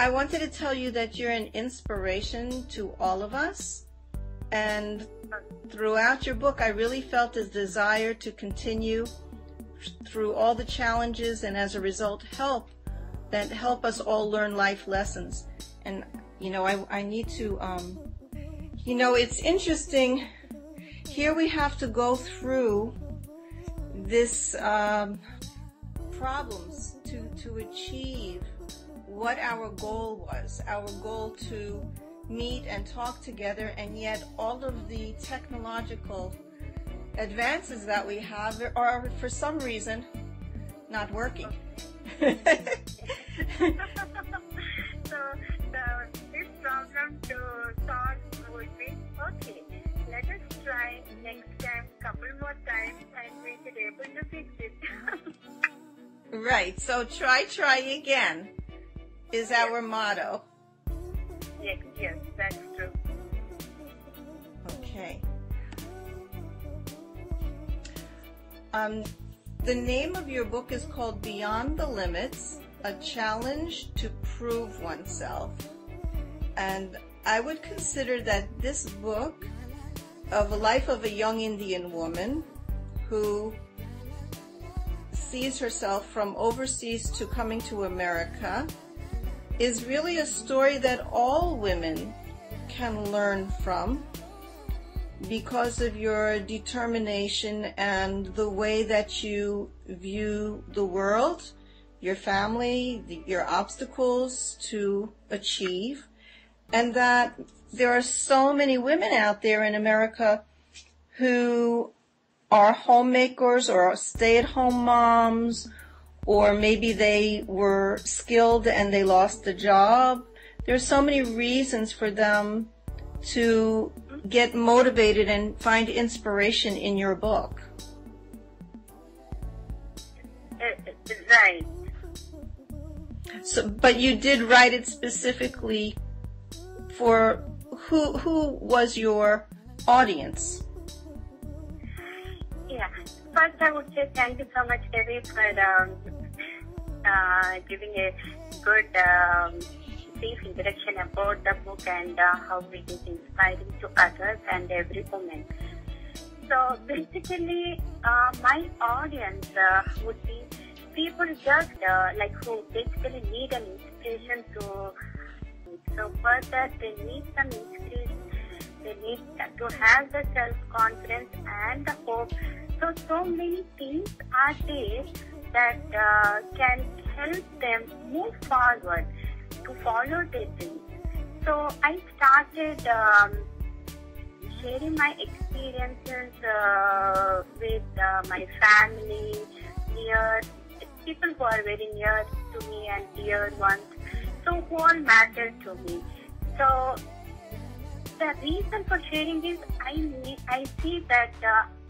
I wanted to tell you that you're an inspiration to all of us. And throughout your book, I really felt a desire to continue through all the challenges and as a result help us all learn life lessons. And, I need to, it's interesting. Here we have to go through this problems to achieve what our goal was, our goal to meet and talk together, and yet all of the technological advances that we have are for some reason not working. So this problem to solve would be, okay, let us try next time, couple more times, and we should be able to fix it. Right, so try again is our motto. Yes, that's true. Okay. The name of your book is called Beyond the Limits, A Challenge to Prove Oneself. And I would consider that this book of a life of a young Indian woman who sees herself from overseas to coming to America is really a story that all women can learn from because of your determination and the way that you view the world, your family, your obstacles to achieve, and that there are so many women out there in America who are homemakers or stay-at-home moms, or maybe they were skilled and they lost the job. There's so many reasons for them to get motivated and find inspiration in your book. Right. So, but you did write it specifically for who was your audience? Yeah. First, I would say thank you so much, Debby, for giving a good brief introduction about the book and how it is inspiring to others and every woman. So basically, my audience would be people just who basically need an inspiration to. So first, that they need some inspiration. They need to have the self-confidence and the hope. So many things are there that can help them move forward to follow their dreams. So I started sharing my experiences with my family, people who are very near to me and dear ones, so who all matter to me. So the reason for sharing is I see that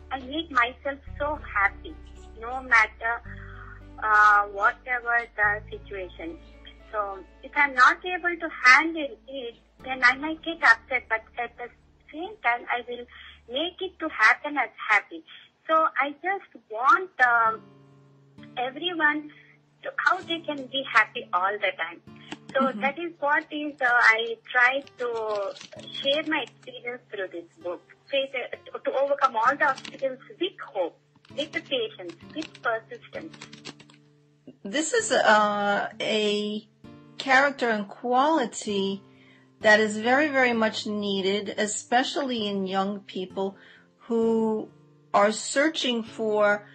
I make myself so happy, no matter whatever the situation. So if I'm not able to handle it, then I might get upset, but at the same time, I will make it to happen as happy. So I just want everyone to how they can be happy all the time. So that is what is I try to share my experience through this book. To overcome all the obstacles with hope, with the patience, with persistence. This is a character and quality that is very, very much needed, especially in young people who are searching for.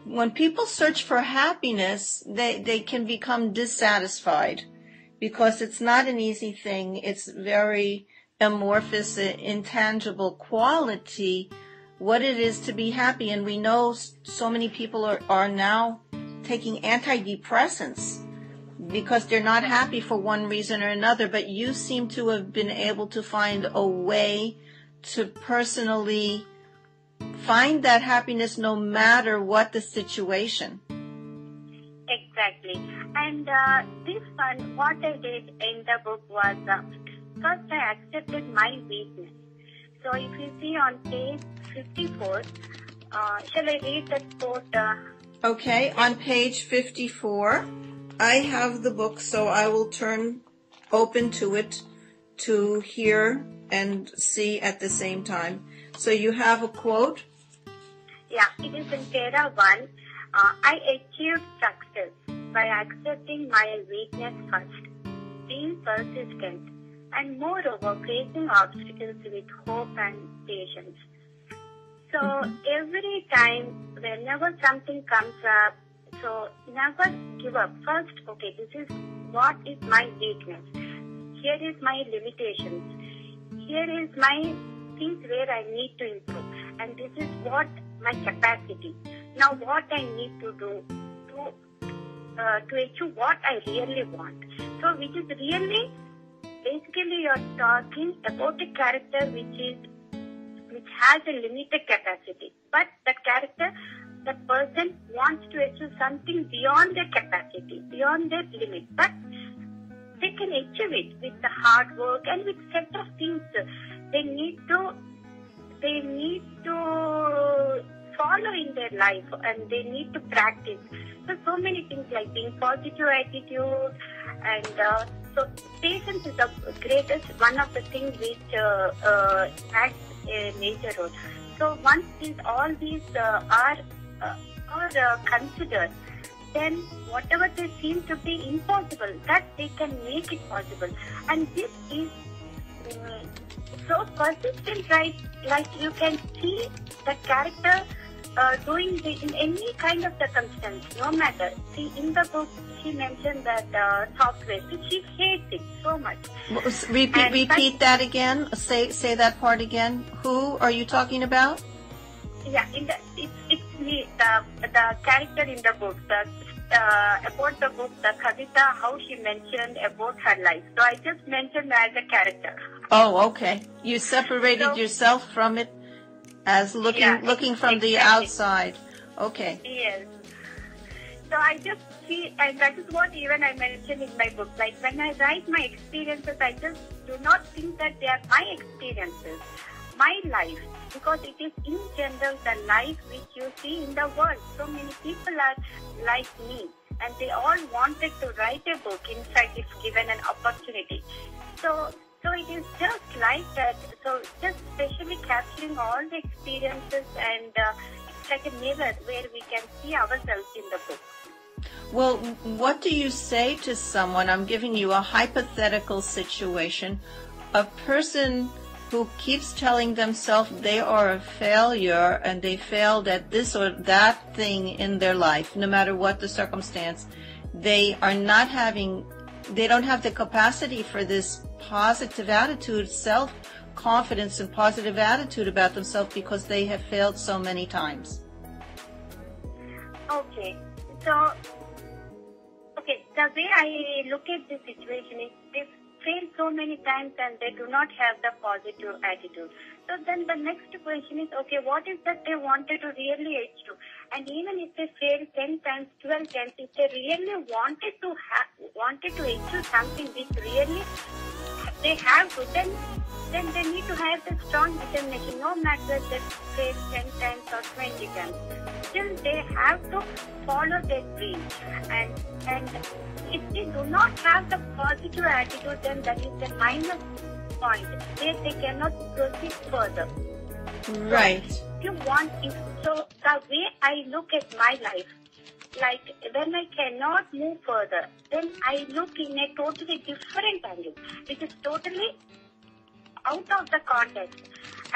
When people search for happiness, they can become dissatisfied because it's not an easy thing. It's very amorphous, intangible quality, what it is to be happy. And we know so many people are now taking antidepressants because they're not happy for one reason or another. But you seem to have been able to find a way to personally find that happiness no matter what the situation. Exactly. And this one, what I did in the book was, first I accepted my weakness. So if you see on page 54, shall I read that quote? Okay, on page 54, I have the book, so I will turn open to it, to hear and see at the same time. So you have a quote? Yeah, it is in Para 1. I achieved success by accepting my weakness first, being persistent, and moreover facing obstacles with hope and patience. So every time, whenever something comes up, so never give up. First, okay, this is what is my weakness. Here is my limitations. Here is my things where I need to improve. And this is what my capacity. Now what I need to do to achieve what I really want. So which is really, basically you're talking about a character which has a limited capacity. But that character, that person wants to achieve something beyond their capacity, beyond their limit. But they can achieve it with the hard work and with set of things they need to follow in their life, and they need to practice. So many things like being positive attitude, and so patience is the greatest one of the things which acts a major role. So once all these are considered, then whatever they seem to be impossible, that they can make it possible. And this is so persistent, right? Like you can see the character doing in any kind of circumstance, no matter. See, in the book, she mentioned that software, she hates it so much. Repeat that again. Say that part again. Who are you talking about? Yeah, it's me, the character in the book, about the book, the Kavitha, how she mentioned about her life. So I just mentioned her as a character. Oh, okay. You separated yourself from it as looking from the outside. Okay. Yes. So I just see, and that is what even I mentioned in my book. Like when I write my experiences, I just do not think that they are my experiences, my life, because it is in general the life which you see in the world. So many people are like me, and they all wanted to write a book, in fact, if given an opportunity. So it is just like that. So just especially capturing all the experiences, and it's like a mirror where we can see ourselves in the book. Well, what do you say to someone? I'm giving you a hypothetical situation. A person who keeps telling themselves they are a failure and they failed at this or that thing in their life, no matter what the circumstance, they don't have the capacity for this positive attitude, self-confidence and positive attitude about themselves because they have failed so many times. Okay. So, the way I look at this situation is they fail so many times and they do not have the positive attitude. So then the next question is, okay, what is that they wanted to really achieve? And even if they fail 10 times, 12 times, if they really wanted to achieve something which really they have to, then they need to have the strong determination, no matter they fail 10 times or 20 times. Still, they have to follow their dream. And if they do not have the positive attitude, then that is the minus point where they cannot proceed further. Right. So the way I look at my life, like when I cannot move further, then I look in a totally different angle, which is totally out of the context,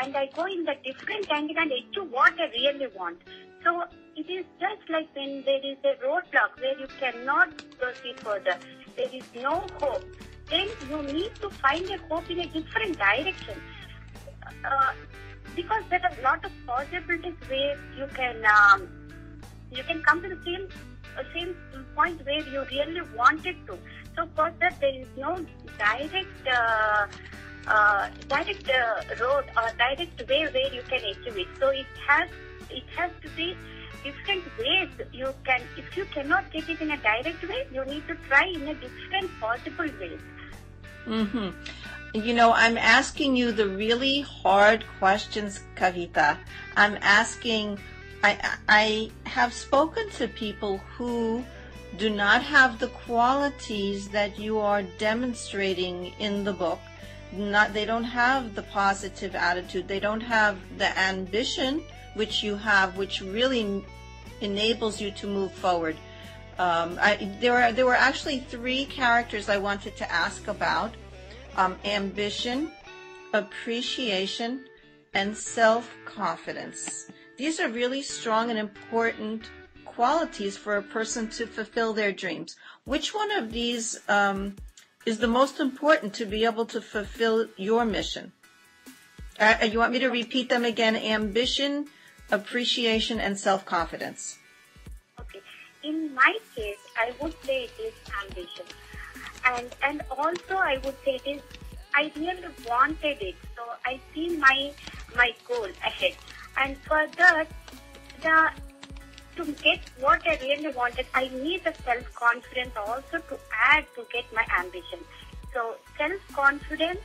and I go in the different angle and achieve what I really want. So it is just like when there is a roadblock where you cannot proceed further, there is no hope, then you need to find a hope in a different direction. Because there are a lot of possibilities where you can come to the same point where you really wanted to. So for that, there is no direct road or direct way where you can achieve it. So it has to be different ways. You can, if you cannot get it in a direct way, you need to try in a different possible ways. Mm-hmm. You know, I'm asking you the really hard questions, Kavitha. I have spoken to people who do not have the qualities that you are demonstrating in the book. They don't have the positive attitude. They don't have the ambition which you have, which really enables you to move forward. There were actually 3 characters I wanted to ask about: ambition, appreciation, and self-confidence. These are really strong and important qualities for a person to fulfill their dreams. Which one of these is the most important to be able to fulfill your mission? You want me to repeat them again? Ambition, appreciation, and self-confidence. Okay. In my case, I would say it is ambition. And also I would say it is, I really wanted it. So I see my goal ahead. And for that, to get what I really wanted, I need the self-confidence also to add to get my ambition. So self-confidence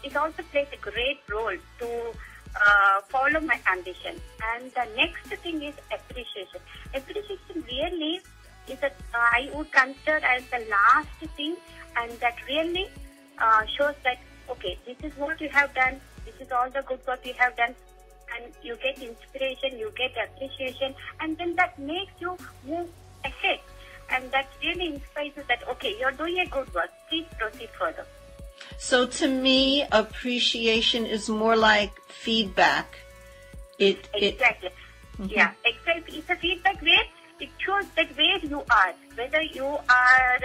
it also plays a great role to follow my ambition. And the next thing is appreciation. Appreciation really is I would consider as the last thing, and that really shows that, okay, this is what you have done, this is all the good work you have done, and you get inspiration, you get appreciation, and then that makes you move ahead. And that really inspires you that, okay, you're doing a good work, please proceed further. So to me, appreciation is more like feedback. Exactly. Yeah, exactly. It's a feedback where it shows that where you are, whether you are,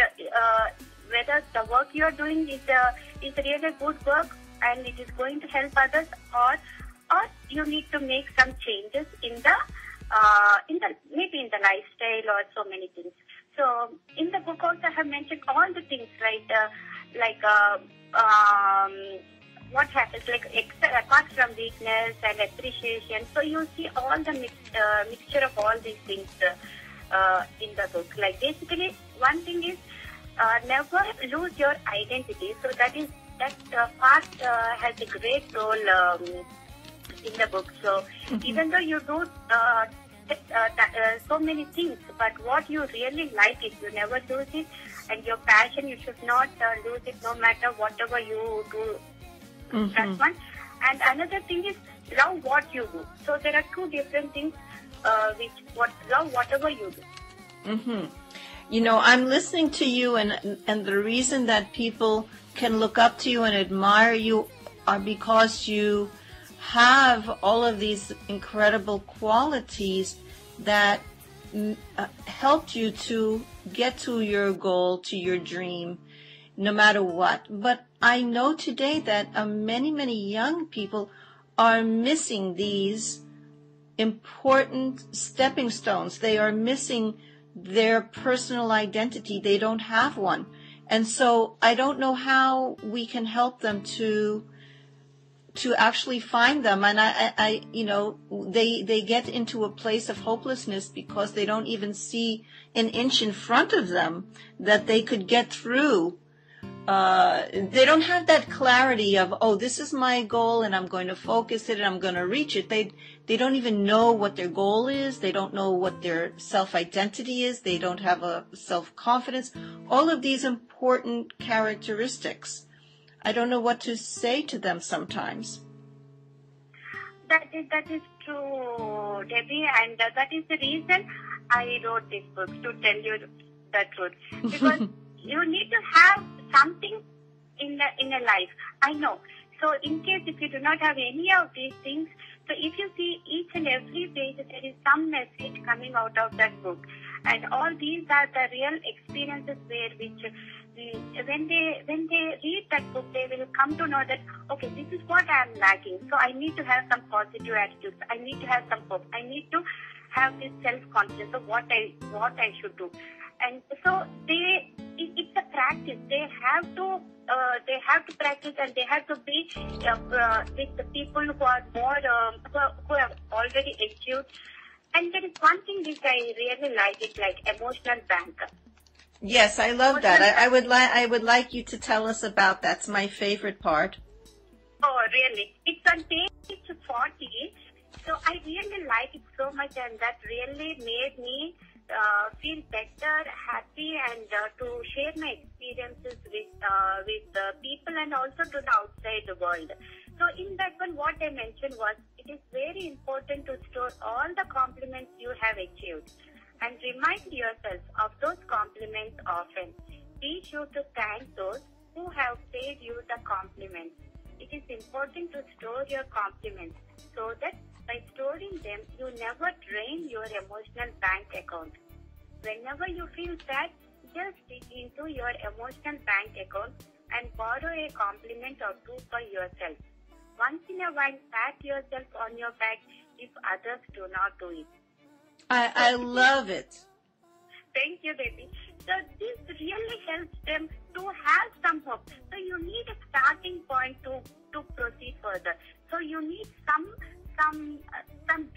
whether the work you are doing is really good work and it is going to help others, or you need to make some changes in the maybe in the lifestyle or so many things. So in the book also I have mentioned all the things, like what happens, apart from weakness and appreciation. So you see all the mixture of all these things in the book. Like basically, one thing is never lose your identity. So that part has a great role in the book. So even though you do so many things, but what you really like is you never lose it, and your passion, you should not lose it no matter whatever you do. That's one. And another thing is love what you do. So there are 2 different things love whatever you do. You know, I'm listening to you, and the reason that people can look up to you and admire you are because you have all of these incredible qualities that helped you to get to your goal, to your dream, no matter what. But I know today that many, many young people are missing these important stepping stones. They are missing their personal identity. They don't have one. And so I don't know how we can help them to actually find them. And I you know, they get into a place of hopelessness because they don't even see an inch in front of them that they could get through. They don't have that clarity of, oh, this is my goal and I'm going to focus it and I'm going to reach it. They don't even know what their goal is. They don't know what their self-identity is. They don't have a self-confidence. All of these important characteristics. I don't know what to say to them sometimes. That is true, Debbie, and that is the reason I wrote this book, to tell you the truth. Because you need to have something in a life. I know. So in case if you do not have any of these things, so if you see each and every page, there is some message coming out of that book. And all these are the real experiences where when they read that book, they will come to know that, okay, this is what I am lacking. So I need to have some positive attitudes. I need to have some hope. I need to have this self-confidence of what I should do. And so it's a practice. They have to practice, and they have to be with the people who are more who have already achieved. And there is one thing which I really like, it like emotional banker. Yes, I love that. I would like you to tell us about that. It's my favorite part. Oh, really? It's on page 40. So I really like it so much, and that really made me feel better, happy, and to share my experiences with people and also to the outside world. So in that one, what I mentioned was it is very important to store all the compliments you have achieved and remind yourself of those compliments often. Be sure to thank those who have paid you the compliments. It is important to store your compliments so that by storing them, you never drain your emotional bank account. Whenever you feel sad, just dig into your emotional bank account and borrow a compliment or two for yourself. Once in a while, pat yourself on your back if others do not do it. I love it. Thank you, Debby. So this really helps them to have some hope. So you need a starting point to proceed further. So you need some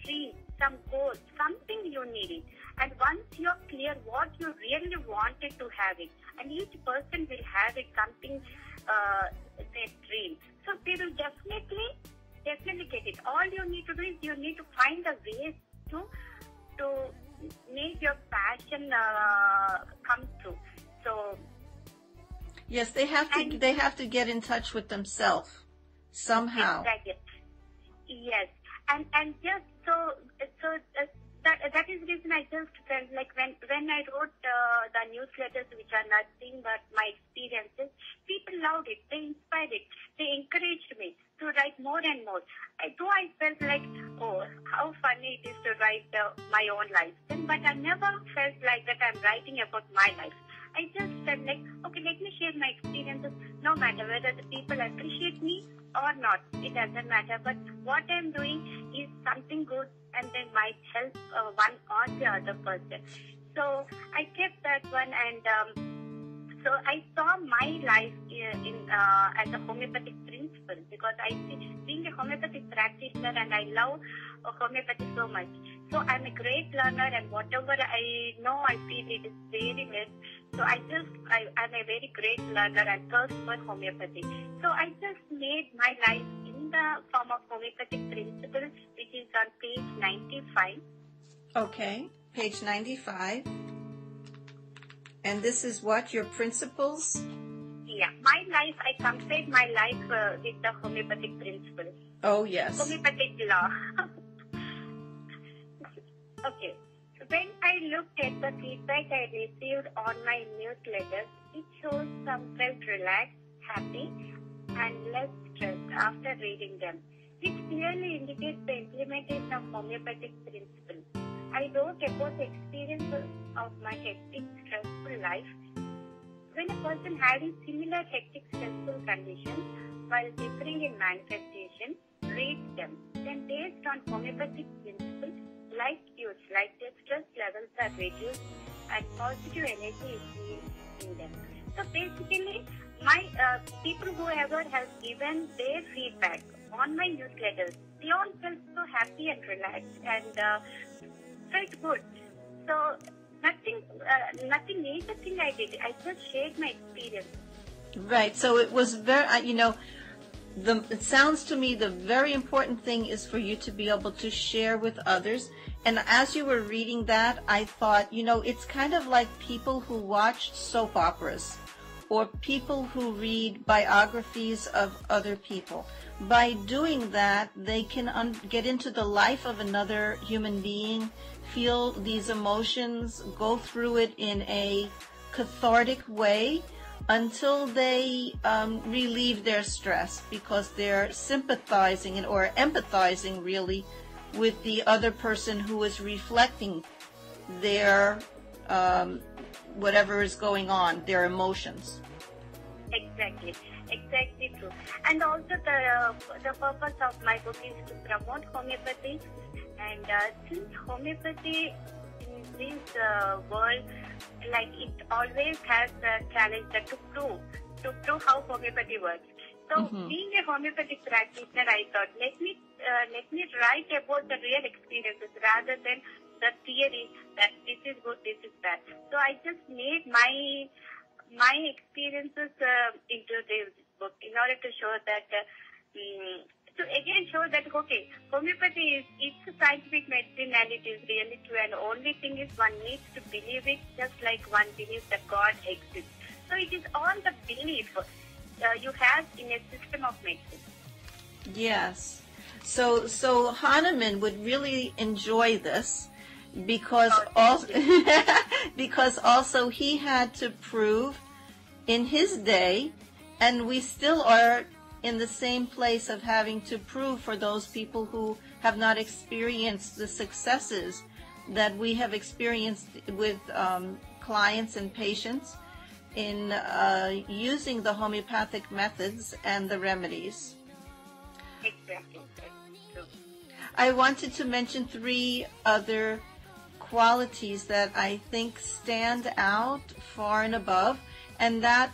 dream, some goals, something you need it. And once you're clear what you really wanted to have it, and each person will have it something their dream. So they will definitely get it. All you need to do is you need to find the ways to make your passion come true. So yes, they have to get in touch with themselves somehow. Exactly. Yes, and just that is the reason I just felt like when I wrote the newsletters, which are nothing but my experiences, people loved it, they inspired it, they encouraged me to write more and more. I felt like, oh, how funny it is to write my own life. But I never felt like that I'm writing about my life. I just felt like, okay, let me share my experiences, no matter whether the people appreciate me or not. It doesn't matter. But what I'm doing is something good and then might help one or the other person. So I kept that one, and so I saw my life as a homeopathic principle, because I see being a homeopathic practitioner and I love homeopathy so much. So I'm a great learner, and whatever I know, I feel it is very less. So I'm a very great learner and thirst for homeopathy. So I just made my life in the form of homeopathic principles, which is on page 95. Okay, page 95. And this is what, your principles? Yeah, my life, I compared my life with the homeopathic principles. Oh, yes. Homeopathic law. Okay. When I looked at the feedback I received on my newsletters, it shows some felt relaxed, happy, and less stressed after reading them, which clearly indicates the implementation of homeopathic principles. I wrote about the experiences of my hectic, stressful life. When a person having similar hectic, stressful conditions while differing in manifestation reads them, then based on homeopathic principles, like their stress levels are reduced and positive energy is seen in them. So basically, my people whoever has given their feedback on my newsletters, they all felt so happy and relaxed and felt good. So nothing major thing I did. I just shared my experience. Right. So it was very, it sounds to me the very important thing is for you to be able to share with others. And as you were reading that, I thought, it's kind of like people who watch soap operas or people who read biographies of other people. By doing that, they can get into the life of another human being, feel these emotions, go through it in a cathartic way until they relieve their stress, because they're sympathizing or empathizing really with the other person who is reflecting their whatever is going on, their emotions. Exactly true. And also the purpose of my book is to promote homeopathy. And since homeopathy in this world, like it always has a challenge to prove how homeopathy works. So being a homeopathic practitioner, I thought let me write about the real experiences rather than the theory that this is good, this is bad. So I just made my experiences into this book in order to show that to to again show that, okay, homeopathy it's a scientific medicine and it is really true, and the only thing is one needs to believe it just like one believes that God exists. So it is all the belief you have in a system of medicine. Yes. So Hahnemann would really enjoy this because because also he had to prove in his day, and we still are in the same place of having to prove for those people who have not experienced the successes that we have experienced with clients and patients in using the homeopathic methods and the remedies. Exactly. True. I wanted to mention 3 other qualities that I think stand out far and above, and that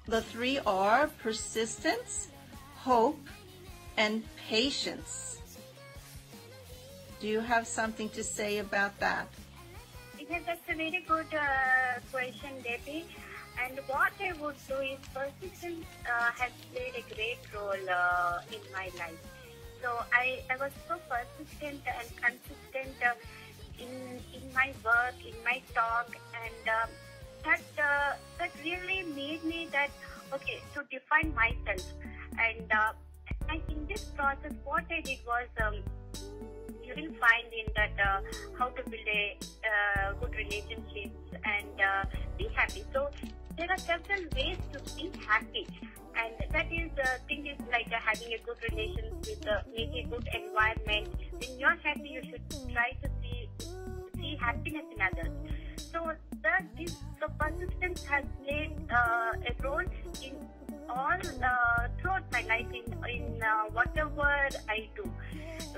the 3 are persistence, hope, and patience. Do you have something to say about that? Yes, that's a very good question, Debbie. And what I would do is persistence has played a great role in my life. So I was so persistent and consistent in my work, in my talk, and that really made me that, okay, to define myself. And in this process, what I did was, you will find in that how to build a good relationships and be happy. So there are several ways to be happy, and that is thing is like having a good relations with making a good environment. When you're happy, you should try to see happiness in others. So so persistence has played a role in all throughout my life in whatever I do,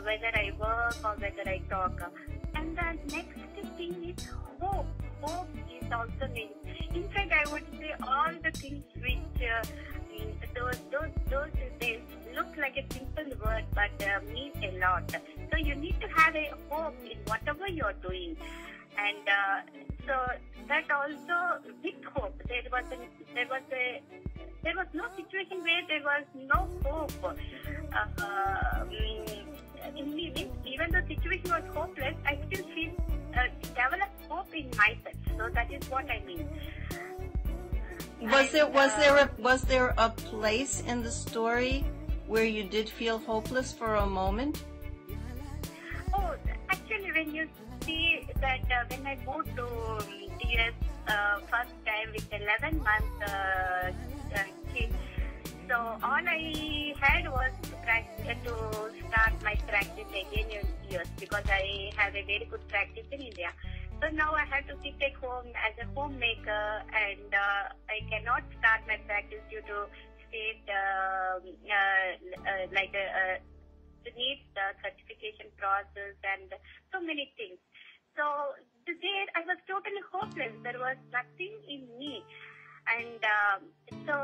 whether I work or whether I talk. And the next thing is hope. Hope is also means. In fact, I would say all the things which those they look like a simple word but mean a lot. So you need to have a hope in whatever you're doing, and so that also with hope there was no situation where there was no hope. Even though the situation was hopeless, I still feel developed hope in myself. So that is what I mean. Was there a place in the story where you did feel hopeless for a moment? Oh, actually, when you see that when I moved to US first time with 11 months kid, so all I had was to start my practice again in US because I have a very good practice in India. So now I have to sit at home as a homemaker, and I cannot start my practice due to state needs the certification process and so many things. So there I was totally hopeless. There was nothing in me. And so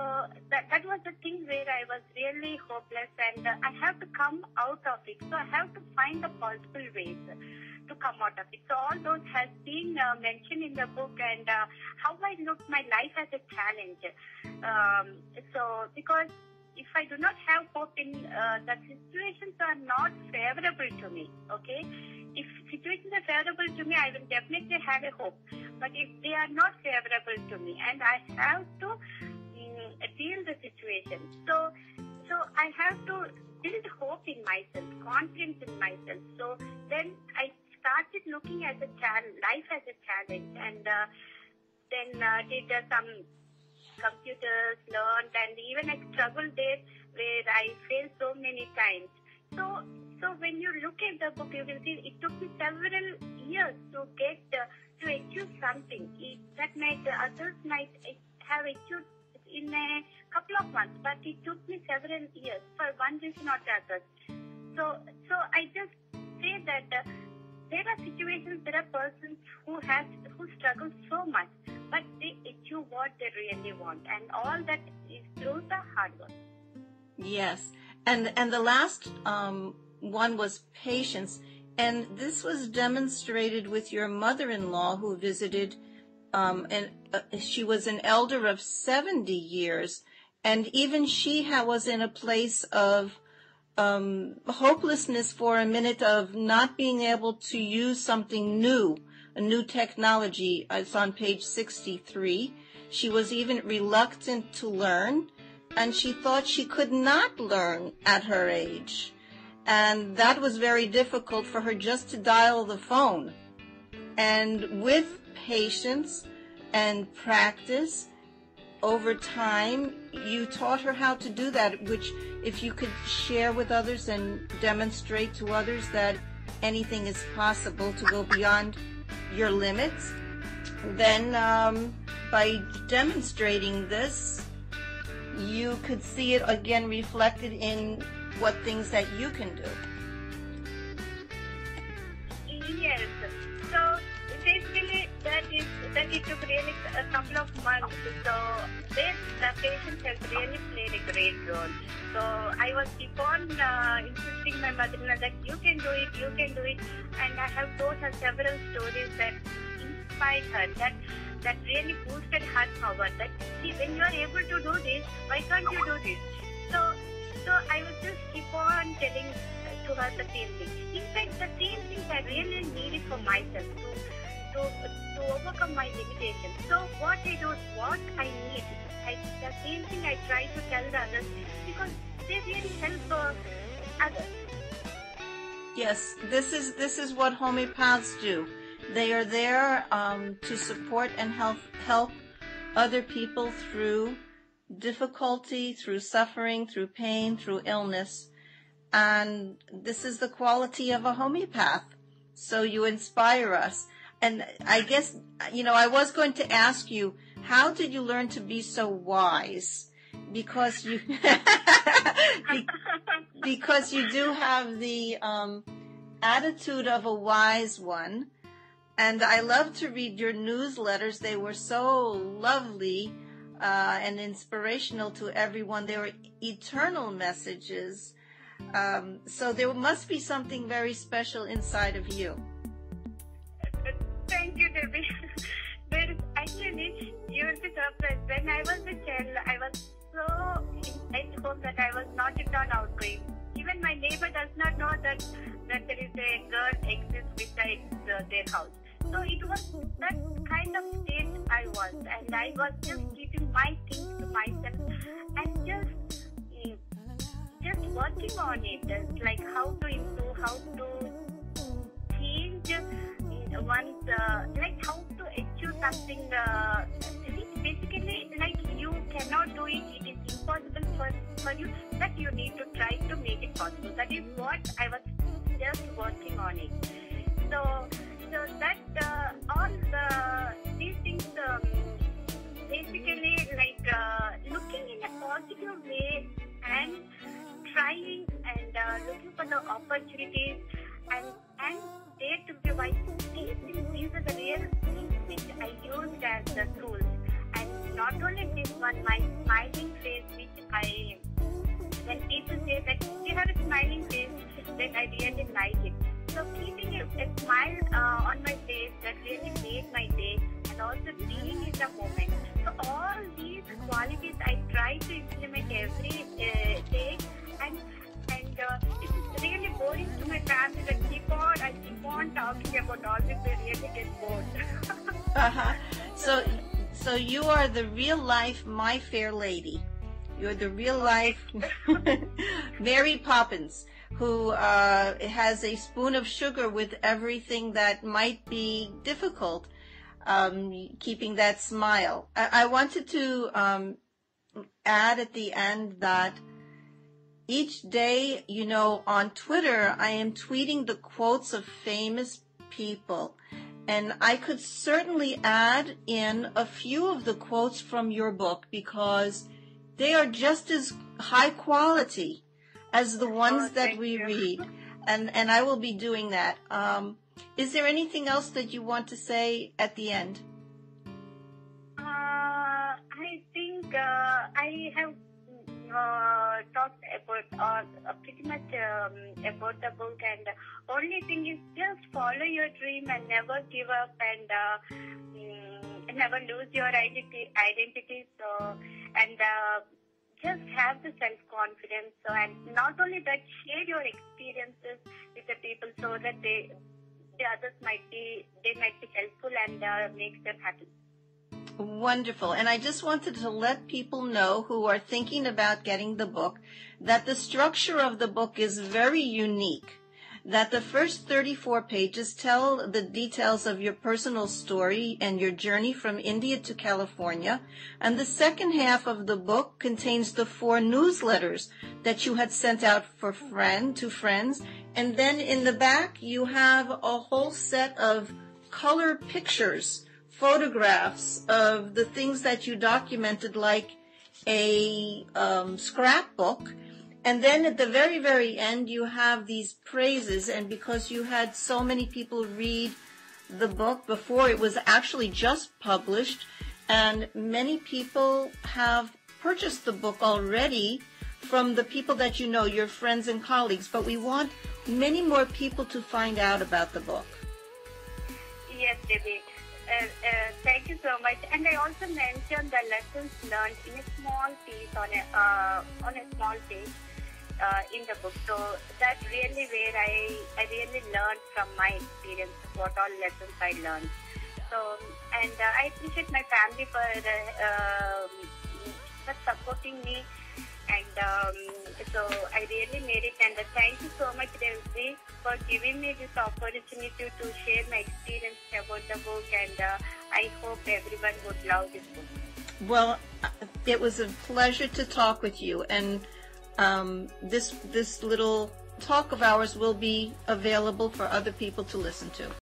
that was the thing where I was really hopeless, and I have to come out of it. So I have to find the possible ways to come out of it. So all those has been mentioned in the book, and how I look my life as a challenge. So because if I do not have hope in the situations are not favorable to me, okay? If situations are favorable to me, I will definitely have a hope. But if they are not favorable to me, and I have to deal the situation. So I have to build hope in myself, confidence in myself. So then I started looking at life as a challenge, and then did some computers, learned, and even I struggled there where I failed so many times. So when you look at the book, you will see it took me several years to get to achieve something. That others might have achieved in a couple of months, but it took me several years for one reason or the other. So I just say that there are situations, there are persons who struggle so much, but they achieve what they really want, and all that is through the hard work. Yes, and the last one was patience, and this was demonstrated with your mother-in-law who visited, and she was an elder of 70 years, and even she was in a place of hopelessness for a minute of not being able to use something new, a new technology. It's on page 63. She was even reluctant to learn, and she thought she could not learn at her age. And that was very difficult for her just to dial the phone. And with patience and practice, over time, you taught her how to do that, which if you could share with others and demonstrate to others that anything is possible to go beyond your limits, then by demonstrating this, you could see it again reflected in what things that you can do. Yes. So basically, that it took really a couple of months. So this patience has really played a great role. So I was keep on insisting my mother-in-law that you can do it, and I have told her several stories that inspired her, that really boosted her power. That see, when you are able to do this, why can't you do this? So I would just keep on telling to her the same thing. In fact, the same things I really needed for myself to overcome my limitations. So what I do, what I need, the same thing I try to tell the others because they really help others. Yes, this is what homeopaths do. They are there to support and help other people through difficulty, through suffering, through pain, through illness. And this is the quality of a homeopath. So you inspire us. And I guess, I was going to ask you, how did you learn to be so wise? Because you, because you do have the attitude of a wise one. And I love to read your newsletters. They were so lovely and inspirational to everyone. They were eternal messages. So there must be something very special inside of you. Thank you, Debbie. Actually, you will be surprised. When I was a child, I was so at home that I was not at all outgoing. Even my neighbor does not know that there is a girl exists beside their house. So it was that kind of state I was, and I was just keeping my things to myself and just working on it, like how to improve, how to change one's, like how to achieve something. Basically, like you cannot do it, it is impossible for you, that you need to try to make it possible. That is what I was just working on it. So that all these things basically like looking in a positive way and trying and looking for the opportunities and there to be wise. These are the real things which I used as the tools. And not only this one, my smiling face, which when people say that you have a smiling face, then I really like it. So keeping a smile on my face, that really made my day, and also being in the moment. So all these qualities I try to implement every day, and it's really boring to my family that I keep on talking about all this, they really get bored. So you are the real life My Fair Lady. You're the real life Mary Poppins, who has a spoon of sugar with everything that might be difficult, keeping that smile. I wanted to add at the end that each day, on Twitter, I am tweeting the quotes of famous people. And I could certainly add in a few of the quotes from your book because they are just as high quality as the ones that we read. And I will be doing that. Is there anything else that you want to say at the end? I think I have talked about pretty much about the book, and only thing is just follow your dream and never give up and never lose your identity. So and just have the self-confidence. So, and not only that, share your experiences with the people so that the others might be helpful and makes them happy. Wonderful. And I just wanted to let people know who are thinking about getting the book that the structure of the book is very unique, that the first 34 pages tell the details of your personal story and your journey from India to California, and the second half of the book contains the 4 newsletters that you had sent out to friends, and then in the back you have a whole set of color pictures, photographs of the things that you documented, like a scrapbook. And then at the very, very end, you have these praises. And because you had so many people read the book before it was actually just published, and many people have purchased the book already from the people that you know, your friends and colleagues. But we want many more people to find out about the book. Yes, Debbie. Thank you so much. And I also mentioned the lessons learned in a small piece on a small page in the book. So that's really where I really learned from my experience what all lessons I learned. So and I appreciate my family for supporting me. And so I really made it, and thank you so much, Debby, for giving me this opportunity to share my experience about the book, and I hope everyone would love this book. Well, it was a pleasure to talk with you, and this little talk of ours will be available for other people to listen to.